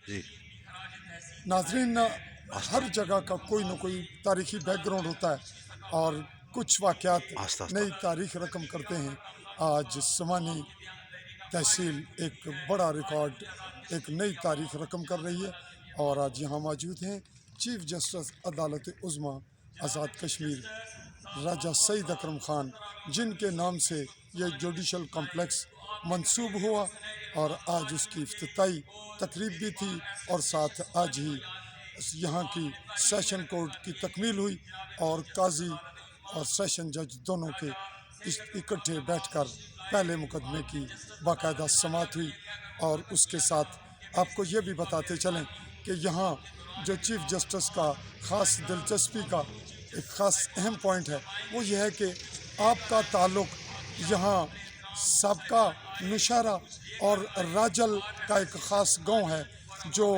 جی ناظرین، ہر جگہ کا کوئی نہ کوئی تاریخی بیک گراؤنڈ ہوتا ہے اور کچھ واقعات آستہ آستہ نئی تاریخ رقم کرتے ہیں۔ آج سمانی تحصیل ایک بڑا ریکارڈ، ایک نئی تاریخ رقم کر رہی ہے، اور آج یہاں موجود ہیں چیف جسٹس عدالت عظمیٰ آزاد کشمیر راجہ سعید اکرم خان، جن کے نام سے یہ جوڈیشل کمپلیکس منسوب ہوا، اور آج اس کی افتتاحی تقریب بھی تھی، اور ساتھ آج ہی یہاں کی سیشن کورٹ کی تکمیل ہوئی، اور قاضی اور سیشن جج دونوں کے اکٹھے بیٹھ کر پہلے مقدمے کی باقاعدہ سماعت ہوئی۔ اور اس کے ساتھ آپ کو یہ بھی بتاتے چلیں کہ یہاں جو چیف جسٹس کا خاص دلچسپی کا ایک خاص اہم پوائنٹ ہے، وہ یہ ہے کہ آپ کا تعلق یہاں سابقہ نوشہرہ اور راجل کا ایک خاص گاؤں ہے، جو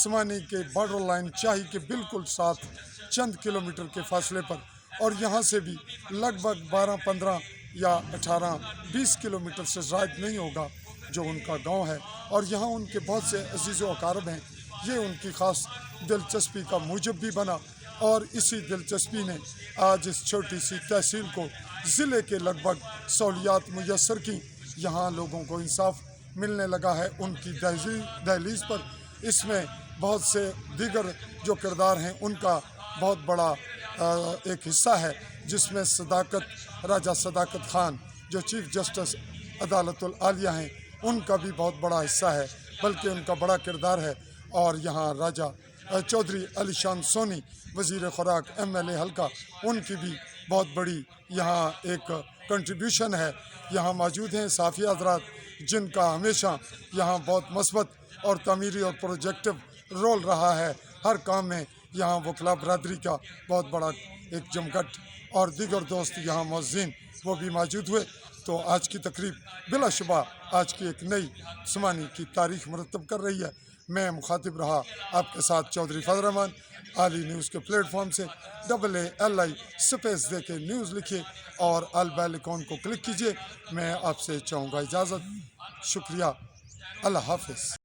سمانی کے بارڈر لائن چاہی کے بالکل ساتھ چند کلومیٹر کے فاصلے پر، اور یہاں سے بھی لگ بھگ 12-15 یا 18-20 کلومیٹر سے زائد نہیں ہوگا جو ان کا گاؤں ہے، اور یہاں ان کے بہت سے عزیز و اقارب ہیں۔ یہ ان کی خاص دلچسپی کا موجب بھی بنا، اور اسی دلچسپی نے آج اس چھوٹی سی تحصیل کو ضلع کے لگ بھگ سہولیات میسر کی۔ یہاں لوگوں کو انصاف ملنے لگا ہے ان کی دہلیز پر۔ اس میں بہت سے دیگر جو کردار ہیں ان کا بہت بڑا ایک حصہ ہے، جس میں راجہ صداقت خان جو چیف جسٹس عدالت العالیہ ہیں، ان کا بھی بہت بڑا حصہ ہے، بلکہ ان کا بڑا کردار ہے۔ اور یہاں راجہ چودھری علی شان سونی وزیر خوراک MLA حلقہ، ان کی بھی بہت بڑی یہاں ایک کنٹریبیوشن ہے۔ یہاں موجود ہیں صحافی حضرات، جن کا ہمیشہ یہاں بہت مثبت اور تعمیری اور پروجیکٹو رول رہا ہے ہر کام میں۔ یہاں وکلا برادری کا بہت بڑا ایک جمگھٹ اور دیگر دوست یہاں موزین وہ بھی موجود ہوئے۔ تو آج کی تقریب بلا شبہ آج کی ایک نئی سمانی کی تاریخ مرتب کر رہی ہے۔ میں مخاطب رہا آپ کے ساتھ چودھری فضل الرحمان، عالی نیوز کے پلیٹ فارم سے AALI سپیس دے کے نیوز لکھیے اور آل بیل آئیکن کو کلک کیجیے۔ میں آپ سے چاہوں گا اجازت، شکریہ، اللہ حافظ۔